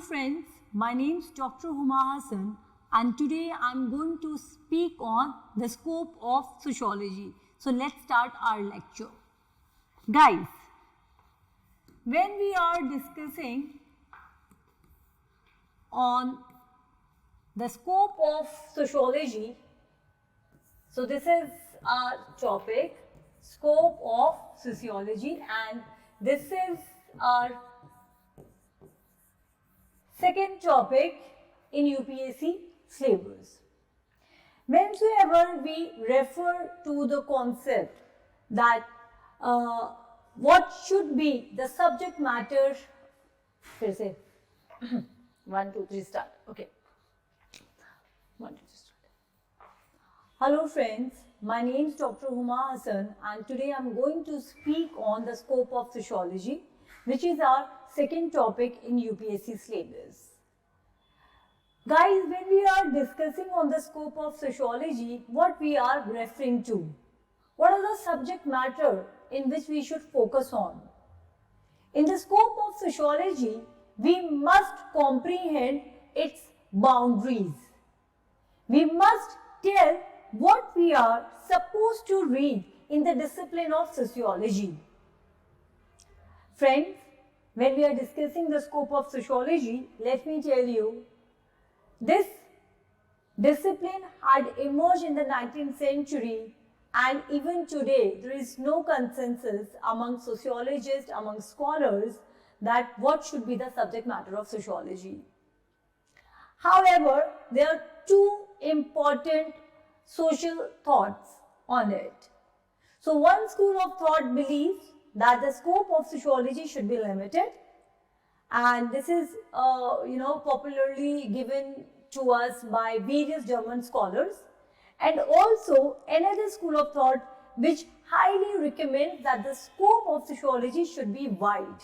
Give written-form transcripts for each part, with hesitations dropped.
friends, my name is Dr. Huma Hassan and today I am going to speak on the scope of sociology. So let's start our lecture. Guys, when we are discussing on the scope of sociology, so this is our topic, scope of sociology, and this is our second topic in UPSC syllabus. Whenever we refer to the concept that what should be the subject matter, say 1, 2, 3 start. Okay. 1, 2, 3 start. Hello friends, my name is Dr. Huma Hassan and today I am going to speak on the scope of sociology, which is our second topic in UPSC syllabus. Guys, when we are discussing on the scope of sociology, what we are referring to? What are the subject matter in which we should focus on? In the scope of sociology, we must comprehend its boundaries. We must tell what we are supposed to read in the discipline of sociology. Friends, when we are discussing the scope of sociology, let me tell you, this discipline had emerged in the 19th century and even today there is no consensus among sociologists, among scholars that what should be the subject matter of sociology. However, there are two important social thoughts on it. So one school of thought believes that the scope of sociology should be limited, and this is popularly given to us by various German scholars, and also another school of thought which highly recommends that the scope of sociology should be wide.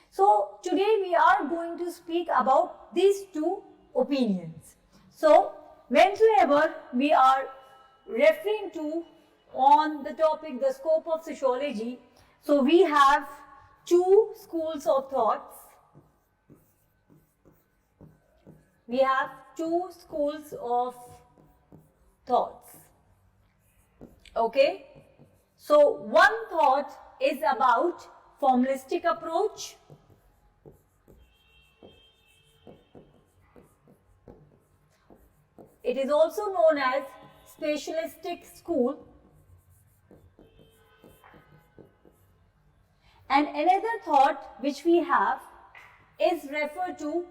So today we are going to speak about these two opinions. So whenever we are referring to on the topic the scope of sociology, so we have two schools of thoughts. We have two schools of thoughts. Okay. So one thought is about formalistic approach. It is also known as specialistic school. And another thought which we have is referred to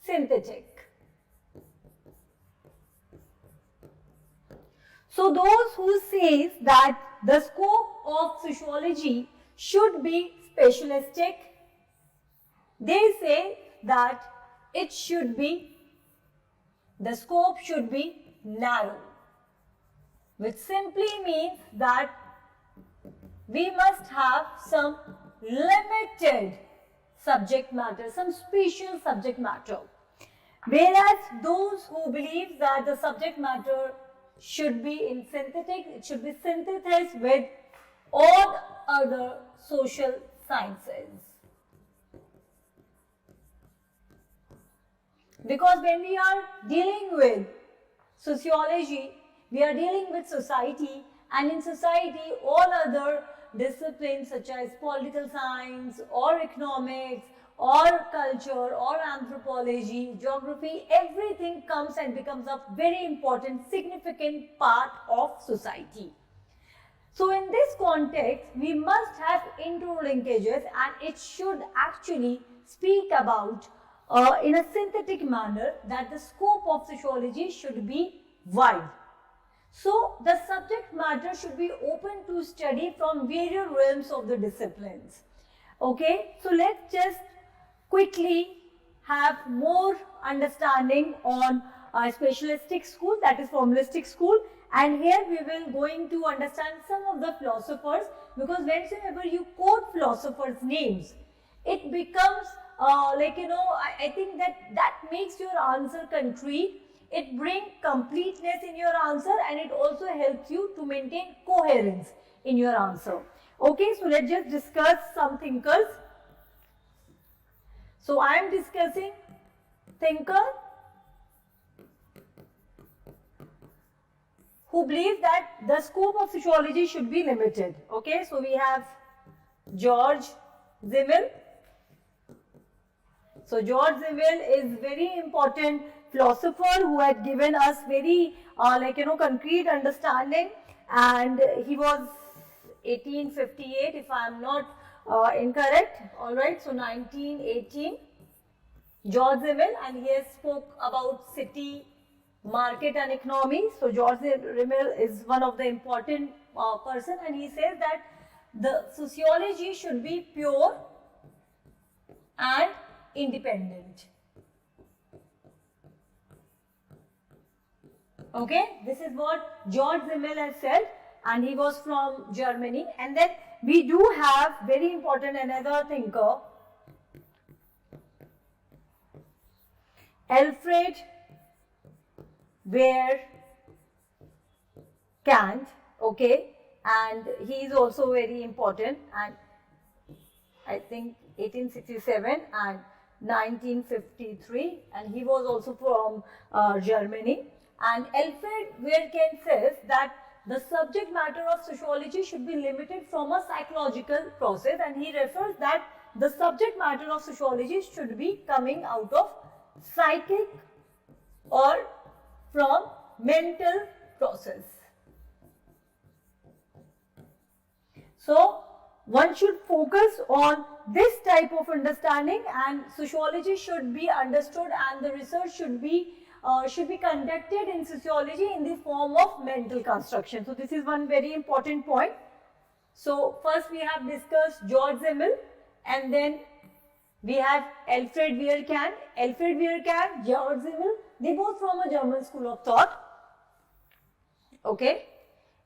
synthetic. So those who say that the scope of sociology should be specialistic, they say that it should be, the scope should be narrow, which simply means that we must have some limited subject matter, some special subject matter. Whereas those who believe that the subject matter should be in synthetic, it should be synthesized with all other social sciences. Because when we are dealing with sociology, we are dealing with society, and in society all other disciplines such as political science or economics or culture or anthropology, geography, everything comes and becomes a very important, significant part of society. So in this context, we must have interlinkages, and it should actually speak about in a synthetic manner that the scope of sociology should be wide. So the subject matter should be open to study from various realms of the disciplines. Okay, so let's just quickly have more understanding on specialistic school, that is formalistic school, and here we will going to understand some of the philosophers, because whenever you quote philosophers' names, it becomes I think that makes your answer concrete. It brings completeness in your answer, and it also helps you to maintain coherence in your answer. Okay, so let's just discuss some thinkers. So I am discussing thinker who believed that the scope of sociology should be limited. Okay, so we have George Simmel. So George Simmel is very important philosopher who had given us very concrete understanding, and he was 1858 if I am not incorrect. All right, so 1918, George Simmel, and he has spoke about city, market and economy. So George Simmel is one of the important person, and he says that the sociology should be pure and independent. Okay, this is what George Simmel has said, and he was from Germany. And then we do have very important another thinker, Alfred Kant. Okay, and he is also very important, and I think 1867 and 1953, and he was also from Germany. And Alfred Kant says that the subject matter of sociology should be limited from a psychological process, and he refers that the subject matter of sociology should be coming out of psychic or from mental process. So one should focus on this type of understanding, and sociology should be understood, and the research should be conducted in sociology in the form of mental construction. So this is one very important point. So first we have discussed George Simmel, and then we have Alfred Kant. Alfred Kant, George Simmel, they both from a German school of thought. Okay.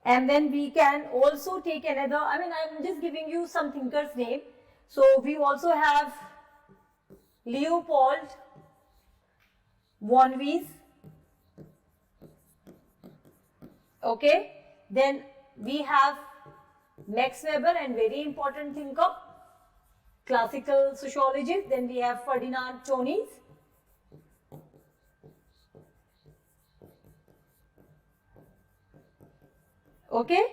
And then we can also take another, I am just giving you some thinkers' name. So we also have Leopold von Wies. Okay. Then we have Max Weber, and very important thinker, classical sociologist. Then we have Ferdinand Tönnies. Okay,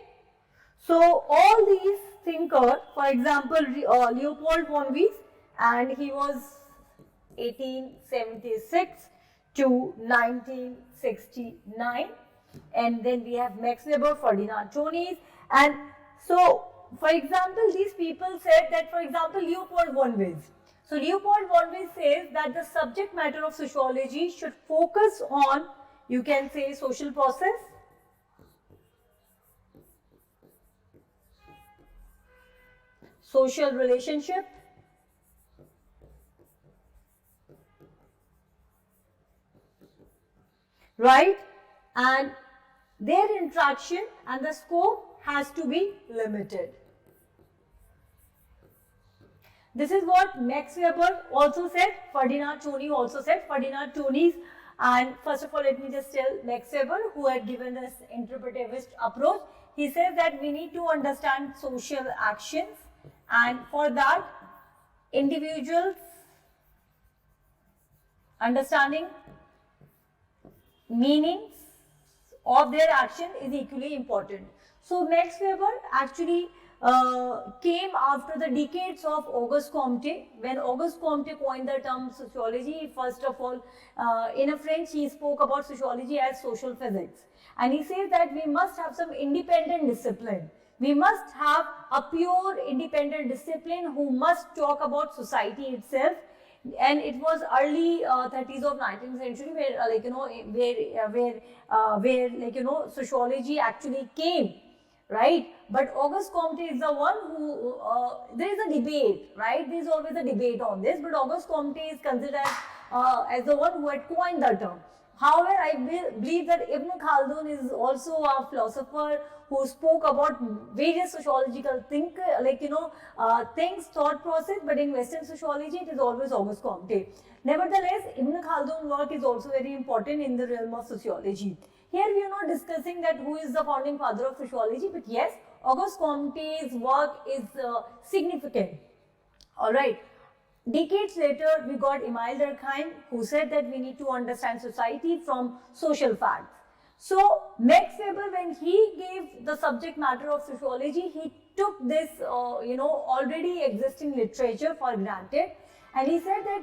so all these thinkers, for example, Leopold von Wies, and he was 1876 to 1969, and then we have Max Weber, Ferdinand Tönnies, and so, for example, these people said that, for example, Leopold von Wies. So Leopold von Wies says that the subject matter of sociology should focus on, you can say, social process, social relationship, right, and their interaction, and the scope has to be limited. This is what Max Weber also said, Ferdinand Tönnies also said. Ferdinand Tönnies, and first of all let me just tell Max Weber, who had given this interpretivist approach. He says that we need to understand social actions, and for that individuals understanding meanings of their action is equally important. So Max Weber actually came after the decades of Auguste Comte. When Auguste Comte coined the term sociology, first of all, in a French, he spoke about sociology as social physics. And he says that we must have some independent discipline. We must have a pure independent discipline who must talk about society itself. And it was early 30s of 19th century where sociology actually came, right? But Auguste Comte is the one who, there is a debate, right? There is always a debate on this, but Auguste Comte is considered as the one who had coined the term. However, I believe that Ibn Khaldun is also a philosopher who spoke about various sociological things, thought process, but in Western sociology, it is always Auguste Comte. Nevertheless, Ibn Khaldun's work is also very important in the realm of sociology. Here we are not discussing that who is the founding father of sociology, but yes, Auguste Comte's work is significant. Alright. Decades later, we got Emile Durkheim, who said that we need to understand society from social facts. So Max Weber, when he gave the subject matter of sociology, he took this, already existing literature for granted, and he said that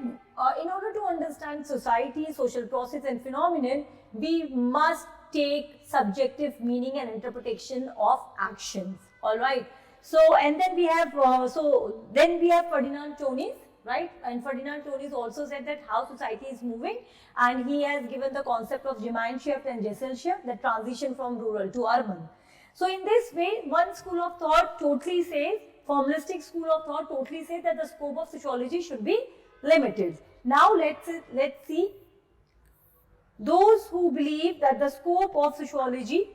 in order to understand society, social process and phenomenon, we must take subjective meaning and interpretation of actions. All right. So, and then we have, Ferdinand Tönnies, right? And Ferdinand Tönnies also said that how society is moving, and he has given the concept of Gemeinschaft and Gesellschaft, the transition from rural to urban. So in this way, one school of thought totally says, formalistic school of thought totally says that the scope of sociology should be limited. Now let's see those who believe that the scope of sociology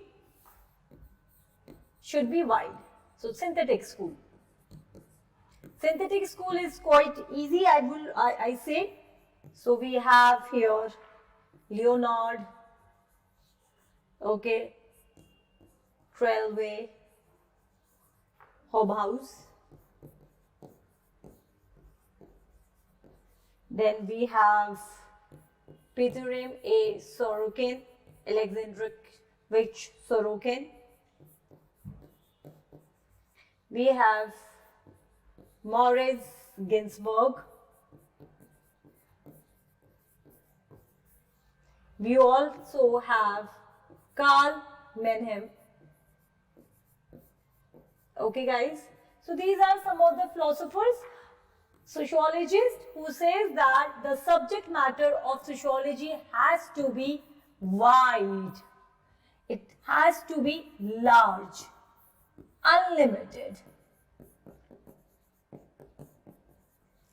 should be wide. So synthetic school. Synthetic school is quite easy, I say. So we have here Leonard, okay, Trelaway, Hobhouse. Then we have Petheram A. Sorokin, Alexandrovich Sorokin. We have Maurice Ginsburg. We also have Karl Menahem. Okay guys, so these are some of the philosophers, sociologists, who says that the subject matter of sociology has to be wide, it has to be large, unlimited,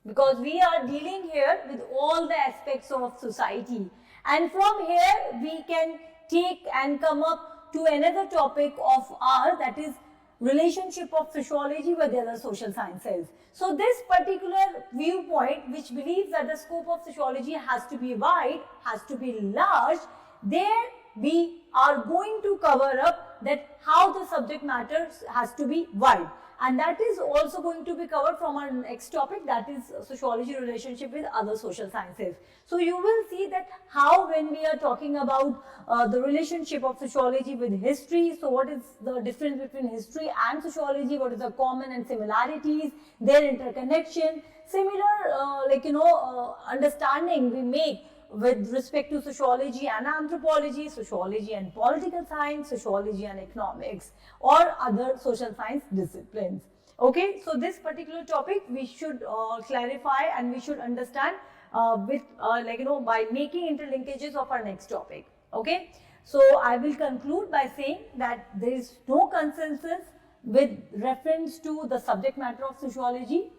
because we are dealing here with all the aspects of society, and from here we can take and come up to another topic of ours, that is relationship of sociology with the other social sciences. So this particular viewpoint, which believes that the scope of sociology has to be wide, has to be large, there we are going to cover up that how the subject matter has to be wide, and that is also going to be covered from our next topic, that is sociology relationship with other social sciences. So you will see that how, when we are talking about the relationship of sociology with history, so what is the difference between history and sociology, what is the common and similarities, their interconnection, similar understanding we make with respect to sociology and anthropology, sociology and political science, sociology and economics, or other social science disciplines. Okay, so this particular topic we should clarify and we should understand by making interlinkages of our next topic. Okay, so I will conclude by saying that there is no consensus with reference to the subject matter of sociology.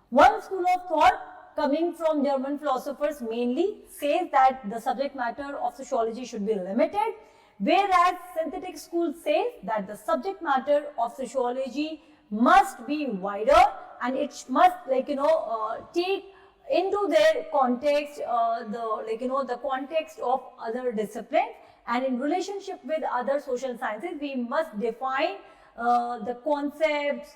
One school of thought, coming from German philosophers mainly, says that the subject matter of sociology should be limited, whereas synthetic school says that the subject matter of sociology must be wider, and it must take into their context the context of other disciplines, and in relationship with other social sciences we must define the concepts,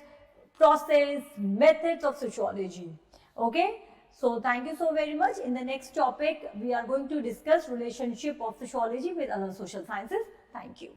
process, methods of sociology. Okay, so thank you so very much. In the next topic we are going to discuss relationship of sociology with other social sciences. Thank you.